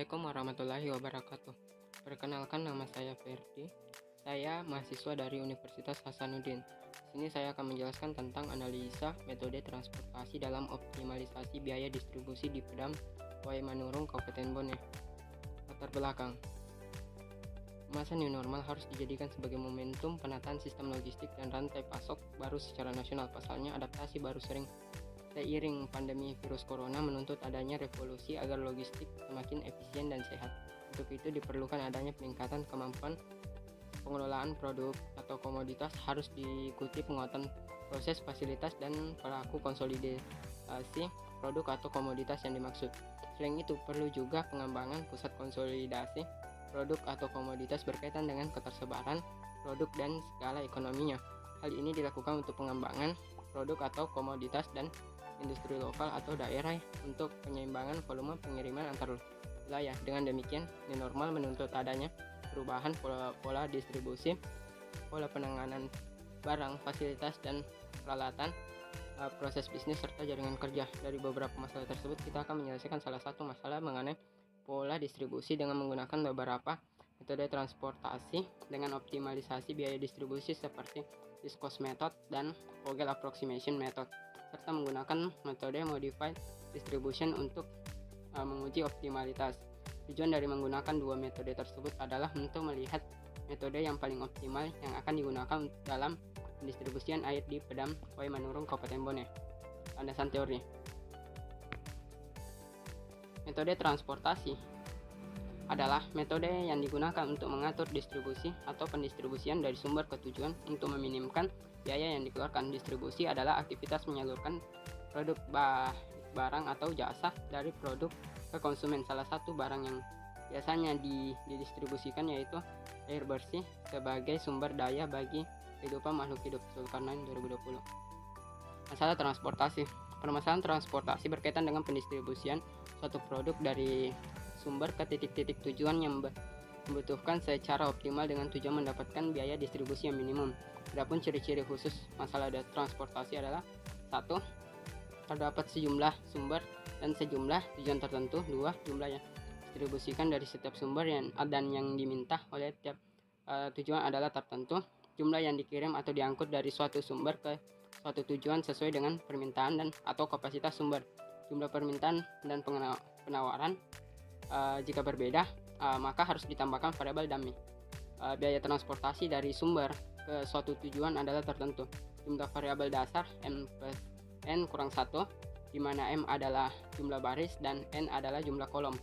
Assalamualaikum warahmatullahi wabarakatuh. Perkenalkan, nama saya Ferdi. Saya mahasiswa dari Universitas Hasanuddin. Di sini saya akan menjelaskan tentang analisa metode transportasi dalam optimalisasi biaya distribusi di Pedam Wai Manurung, Kabupaten Bone. Latar belakang. Masa new normal harus dijadikan sebagai momentum penataan sistem logistik dan rantai pasok baru secara nasional. Pasalnya, adaptasi baru seiring pandemi virus corona menuntut adanya revolusi agar logistik semakin efisien dan sehat. Untuk itu diperlukan adanya peningkatan kemampuan pengelolaan produk atau komoditas, harus diikuti penguatan proses fasilitas dan pelaku konsolidasi produk atau komoditas yang dimaksud. Selain itu, perlu juga pengembangan pusat konsolidasi produk atau komoditas berkaitan dengan ketersebaran produk dan skala ekonominya. Hal ini dilakukan untuk pengembangan produk atau komoditas dan industri lokal atau daerah untuk penyeimbangan volume pengiriman antar wilayah. Dengan demikian, new normal menuntut adanya perubahan pola distribusi, pola penanganan barang, fasilitas dan peralatan, proses bisnis serta jaringan kerja. Dari beberapa masalah tersebut, kita akan menyelesaikan salah satu masalah mengenai pola distribusi dengan menggunakan beberapa metode transportasi dengan optimalisasi biaya distribusi seperti least cost method dan Vogel approximation method, serta menggunakan metode modified distribution untuk menguji optimalitas. Tujuan dari menggunakan dua metode tersebut adalah untuk melihat metode yang paling optimal yang akan digunakan dalam pendistribusian air di Pedam Wai Manurung, Kabupaten Bone. Landasan teori. Metode transportasi adalah metode yang digunakan untuk mengatur distribusi atau pendistribusian dari sumber ke tujuan untuk meminimkan biaya yang dikeluarkan. Distribusi adalah aktivitas menyalurkan produk barang atau jasa dari produk ke konsumen. Salah satu barang yang biasanya didistribusikan yaitu air bersih sebagai sumber daya bagi kehidupan makhluk hidup. Zulkarnain 2020. Masalah transportasi. Permasalahan transportasi berkaitan dengan pendistribusian suatu produk dari sumber ke titik-titik tujuan yang membutuhkan secara optimal dengan tujuan mendapatkan biaya distribusi yang minimum. Adapun ciri-ciri khusus masalah transportasi adalah: 1. Terdapat sejumlah sumber dan sejumlah tujuan tertentu. 2. Jumlah yang distribusikan dari setiap sumber dan yang diminta oleh tiap tujuan adalah tertentu. Jumlah yang dikirim atau diangkut dari suatu sumber ke suatu tujuan sesuai dengan permintaan dan atau kapasitas sumber. Jumlah permintaan dan penawaran jika berbeda, maka harus ditambahkan variabel dummy. Biaya transportasi dari sumber ke suatu tujuan adalah tertentu. Jumlah variabel dasar M plus N kurang 1, di mana M adalah jumlah baris dan N adalah jumlah kolom.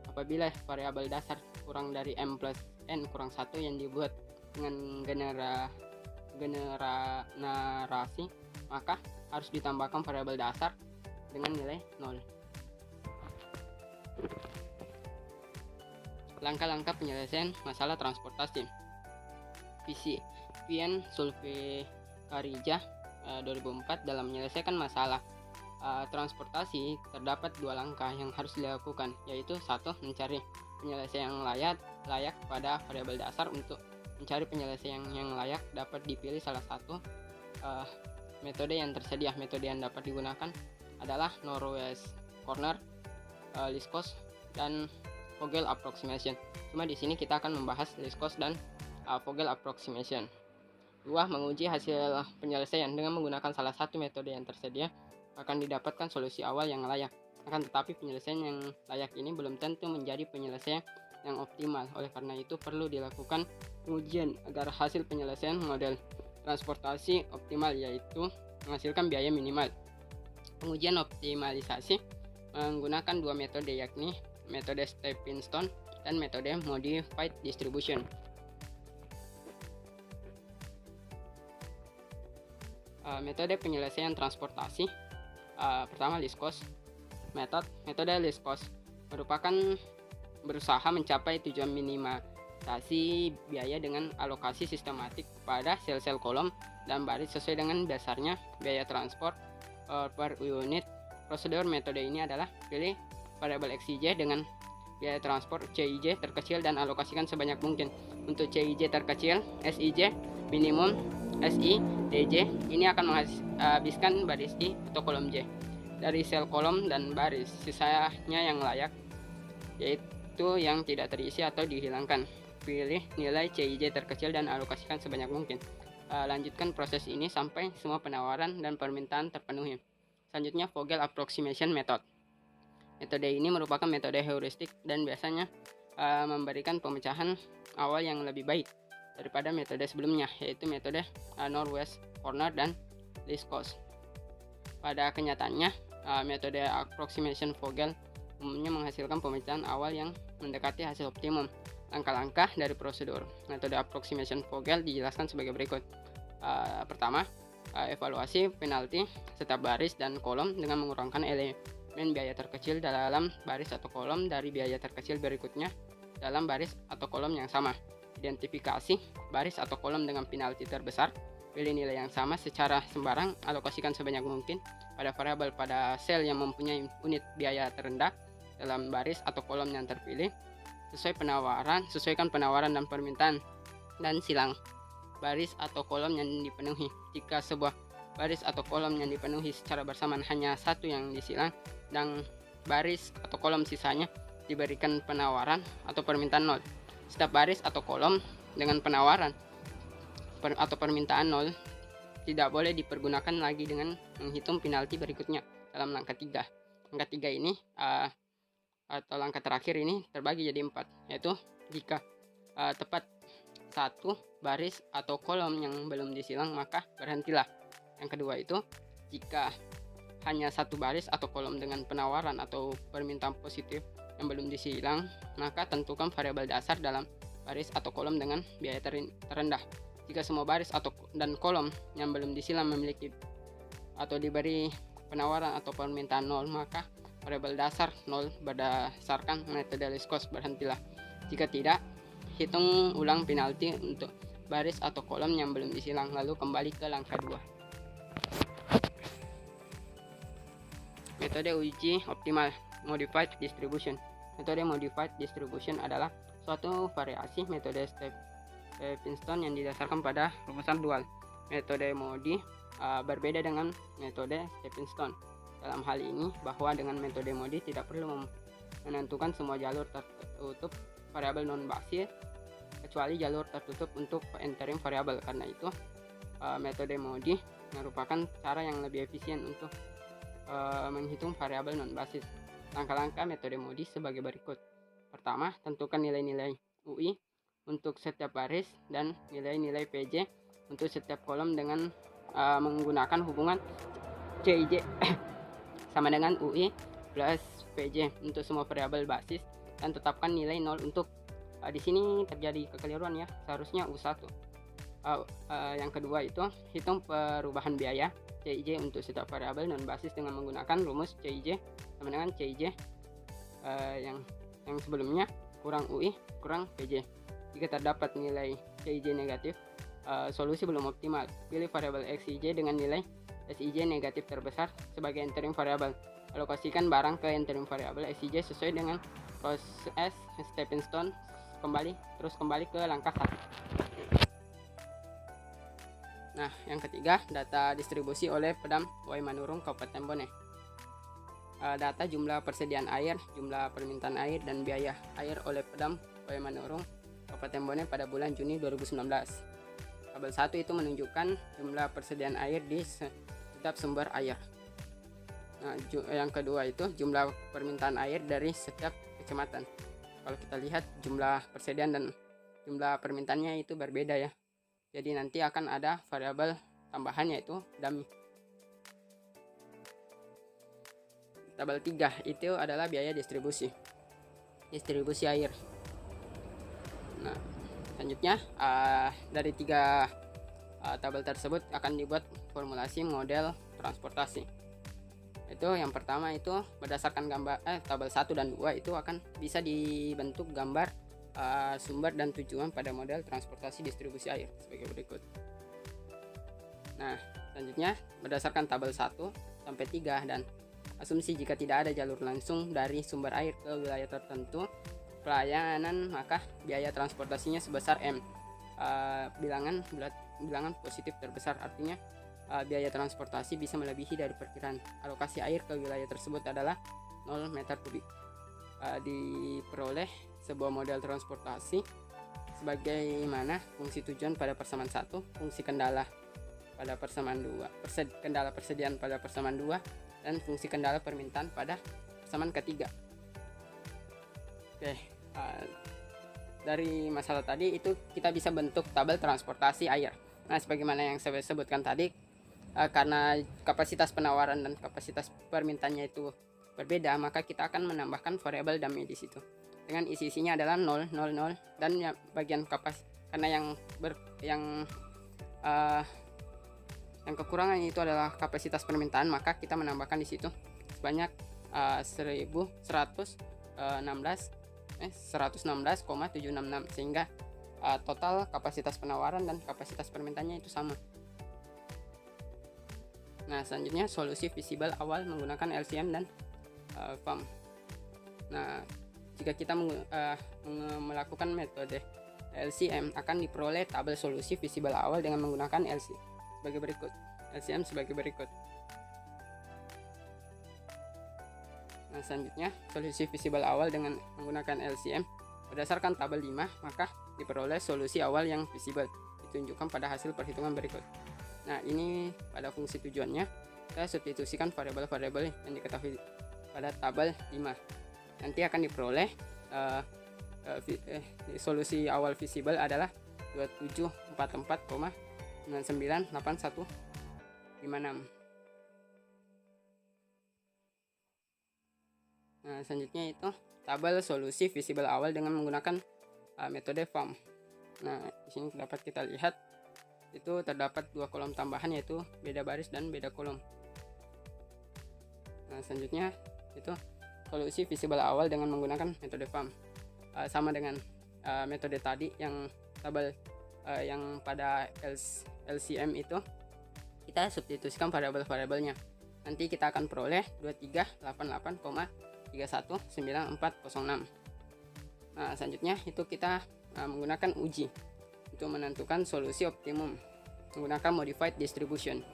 Apabila variabel dasar kurang dari M plus N kurang 1 yang dibuat dengan generasi, maka harus ditambahkan variabel dasar dengan nilai 0. Langkah-langkah penyelesaian masalah transportasi. Visi Vian Sulfikarija 2004 dalam menyelesaikan masalah transportasi terdapat dua langkah yang harus dilakukan, yaitu 1. Mencari penyelesaian yang layak pada variabel dasar. Untuk mencari penyelesaian yang layak dapat dipilih salah satu metode yang tersedia. Metode yang dapat digunakan adalah Northwest Corner, least cost, dan Vogel approximation. Cuma di sini kita akan membahas least cost dan Vogel approximation. 2. Menguji hasil penyelesaian. Dengan menggunakan salah satu metode yang tersedia akan didapatkan solusi awal yang layak. Akan tetapi penyelesaian yang layak ini belum tentu menjadi penyelesaian yang optimal. Oleh karena itu perlu dilakukan pengujian agar hasil penyelesaian model transportasi optimal, yaitu menghasilkan biaya minimal. Pengujian optimalisasi menggunakan dua metode, yakni metode stepping stone dan metode modified distribution. Metode penyelesaian transportasi. Pertama, least cost method. Metode least cost merupakan berusaha mencapai tujuan minimalisasi biaya dengan alokasi sistematik pada sel-sel kolom dan baris sesuai dengan dasarnya biaya transport per unit. Prosedur metode ini adalah: pilih variabel XIJ dengan biaya transport CIJ terkecil dan alokasikan sebanyak mungkin. Untuk CIJ terkecil, SIJ minimum, SI DJ ini akan menghabiskan baris I atau kolom J dari sel kolom dan baris. Sisanya yang layak, yaitu waktu yang tidak terisi atau dihilangkan. Pilih nilai CIJ terkecil dan alokasikan sebanyak mungkin. Lanjutkan proses ini sampai semua penawaran dan permintaan terpenuhi. Selanjutnya, Vogel Approximation Method. Metode ini merupakan metode heuristik dan biasanya memberikan pemecahan awal yang lebih baik daripada metode sebelumnya, yaitu metode Northwest Corner dan Least Cost. Pada kenyataannya, metode approximation Vogel umumnya menghasilkan pemecahan awal yang mendekati hasil optimum. Langkah-langkah dari prosedur metode approximation Vogel dijelaskan sebagai berikut. Pertama, evaluasi penalti setiap baris dan kolom dengan mengurangkan elemen biaya terkecil dalam baris atau kolom dari biaya terkecil berikutnya dalam baris atau kolom yang sama. Identifikasi baris atau kolom dengan penalti terbesar. Pilih nilai yang sama secara sembarang, alokasikan sebanyak mungkin pada variabel pada sel yang mempunyai unit biaya terendah dalam baris atau kolom yang terpilih. Sesuaikan penawaran dan permintaan dan silang baris atau kolom yang dipenuhi. Jika sebuah baris atau kolom yang dipenuhi secara bersamaan hanya satu yang disilang dan baris atau kolom sisanya diberikan penawaran atau permintaan 0. Setiap baris atau kolom dengan penawaran atau permintaan 0 tidak boleh dipergunakan lagi dengan menghitung penalti berikutnya dalam langkah 3. Langkah 3 ini atau langkah terakhir ini terbagi jadi 4, yaitu jika tepat satu baris atau kolom yang belum disilang maka berhentilah. Yang kedua itu jika hanya satu baris atau kolom dengan penawaran atau permintaan positif yang belum disilang, maka tentukan variabel dasar dalam baris atau kolom dengan biaya terendah. Jika semua baris dan kolom yang belum disilang memiliki atau diberi penawaran atau permintaan 0, maka variabel dasar 0 berdasarkan metode least cost berhentilah. Jika tidak, hitung ulang penalti untuk baris atau kolom yang belum disilang, lalu kembali ke langkah 2. Metode uji optimal Modified Distribution. Metode Modified Distribution adalah suatu variasi metode stepping stone yang didasarkan pada rumusan dual. Metode MODI berbeda dengan metode stepping stone dalam hal ini bahwa dengan metode MODI tidak perlu menentukan semua jalur tertutup variabel non basis kecuali jalur tertutup untuk entering variabel. Karena itu metode MODI merupakan cara yang lebih efisien untuk menghitung variabel non basis. Langkah-langkah metode MODI sebagai berikut. Pertama, tentukan nilai-nilai UI untuk setiap baris dan nilai-nilai PJ untuk setiap kolom dengan menggunakan hubungan CIJ sama dengan UI plus PJ untuk semua variabel basis, dan tetapkan nilai 0 untuk di sini terjadi kekeliruan ya, seharusnya U1. Yang kedua itu hitung perubahan biaya CIJ untuk setiap variabel non basis dengan menggunakan rumus CIJ sama dengan CIJ yang sebelumnya kurang UI kurang PJ. Jika terdapat nilai CIJ negatif, solusi belum optimal. Pilih variabel XIJ dengan nilai SIJ negatif terbesar sebagai entering variabel. Alokasikan barang ke entering variabel SIJ sesuai dengan proses stepping stone. Kembali ke langkah 1. Nah, yang ketiga, data distribusi oleh Pedam Wai Manurung Kabupaten Bone. Data jumlah persediaan air, jumlah permintaan air, dan biaya air oleh Pedam Wai Manurung Kabupaten Bone pada bulan Juni 2019. Tabel 1 itu menunjukkan jumlah persediaan air di setiap sumber air. Nah, yang kedua itu jumlah permintaan air dari setiap kecamatan. Kalau kita lihat jumlah persediaan dan jumlah permintaannya itu berbeda ya. Jadi nanti akan ada variabel tambahan yaitu dummy. Tabel 3 itu adalah biaya distribusi air. Nah, selanjutnya dari 3 tabel tersebut akan dibuat formulasi model transportasi. Itu yang pertama itu berdasarkan gambar tabel 1 dan 2 itu akan bisa dibentuk gambar sumber dan tujuan pada model transportasi distribusi air sebagai berikut. Nah, selanjutnya berdasarkan tabel 1 sampai 3 dan asumsi jika tidak ada jalur langsung dari sumber air ke wilayah tertentu pelayanan, maka biaya transportasinya sebesar M. Bilangan positif terbesar, artinya biaya transportasi bisa melebihi dari perkiraan. Alokasi air ke wilayah tersebut adalah 0 meter kubik. diperoleh sebuah model transportasi sebagaimana fungsi tujuan pada persamaan 1, fungsi kendala pada persamaan 2, kendala persediaan pada persamaan 2, dan fungsi kendala permintaan pada persamaan ketiga. Oke, dari masalah tadi itu kita bisa bentuk tabel transportasi air. Nah, sebagaimana yang saya sebutkan tadi, karena kapasitas penawaran dan kapasitas permintaannya itu berbeda, maka kita akan menambahkan variabel dummy di situ. Dengan isi-isinya adalah 0, 0, 0, dan bagian karena yang kekurangan itu adalah kapasitas permintaan, maka kita menambahkan di situ sebanyak 116,766, sehingga total kapasitas penawaran dan kapasitas permintaannya itu sama. Nah, selanjutnya solusi visible awal menggunakan LCM dan FAM. Nah, jika kita melakukan metode LCM, akan diperoleh tabel solusi visible awal dengan menggunakan LCM sebagai berikut. Nah, selanjutnya solusi visible awal dengan menggunakan LCM berdasarkan tabel 5, maka diperoleh solusi awal yang visible ditunjukkan pada hasil perhitungan berikut. Nah, ini pada fungsi tujuannya kita substitusikan variabel-variabel yang diketahui pada tabel 5. Nanti akan diperoleh solusi awal visible adalah 2744,998156. Nah, selanjutnya itu tabel solusi visible awal dengan menggunakan metode FAM. Nah, di sini dapat kita lihat itu terdapat 2 kolom tambahan, yaitu beda baris dan beda kolom. Nah, selanjutnya itu solusi visible awal dengan menggunakan metode FAM. Sama dengan metode tadi yang tabel yang pada LCM itu kita substitusikan variabel-variabelnya. Nanti kita akan peroleh 2388,319406. Nah, selanjutnya itu kita menggunakan uji untuk menentukan solusi optimum menggunakan modified distribution.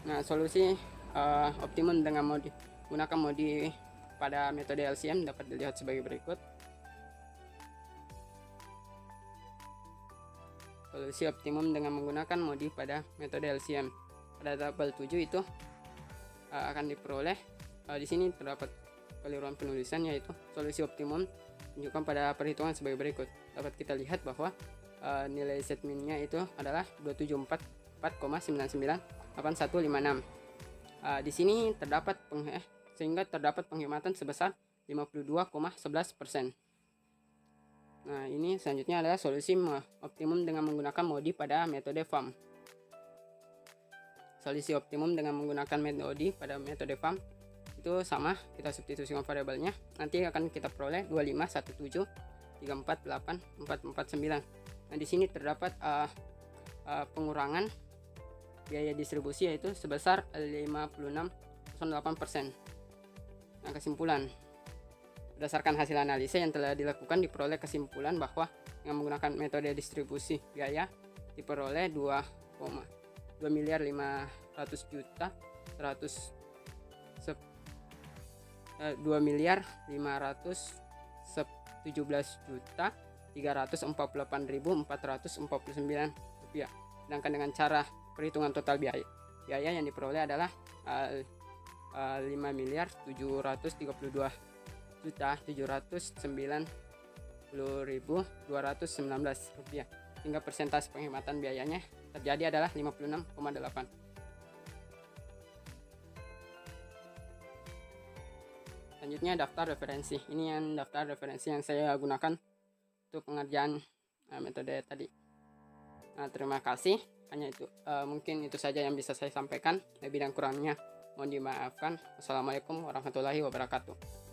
Nah, solusi optimum dengan menggunakan modi pada metode LCM dapat dilihat sebagai berikut. Solusi optimum dengan menggunakan modi pada metode LCM pada tabel 7 itu akan diperoleh di sini terdapat keliruan penulisan, yaitu solusi optimum tunjukkan pada perhitungan sebagai berikut. Dapat kita lihat bahwa nilai set minnya itu adalah 274,998156. Di sini terdapat sehingga terdapat penghematan sebesar 52,11%. Nah, ini selanjutnya adalah solusi optimum dengan menggunakan modi pada metode FAM. Solusi optimum dengan menggunakan metode pada metode FAM itu sama, kita substitusikan variabelnya. Nanti akan kita peroleh 2517348449. Nah, di sini terdapat pengurangan biaya distribusi yaitu sebesar 56,08%. Nah, kesimpulan berdasarkan hasil analisa yang telah dilakukan, diperoleh kesimpulan bahwa dengan menggunakan metode distribusi biaya diperoleh 2.517.349 rupiah. Sedangkan dengan cara perhitungan total biaya yang diperoleh adalah 5.792.790.219 rupiah, hingga persentase penghematan biayanya terjadi adalah 56,8. Selanjutnya daftar referensi. Ini yang daftar referensi yang saya gunakan untuk pengerjaan metode tadi. Nah, terima kasih. Hanya itu, mungkin itu saja yang bisa saya sampaikan. Lebih dan kurangnya mohon dimaafkan. Wassalamualaikum warahmatullahi wabarakatuh.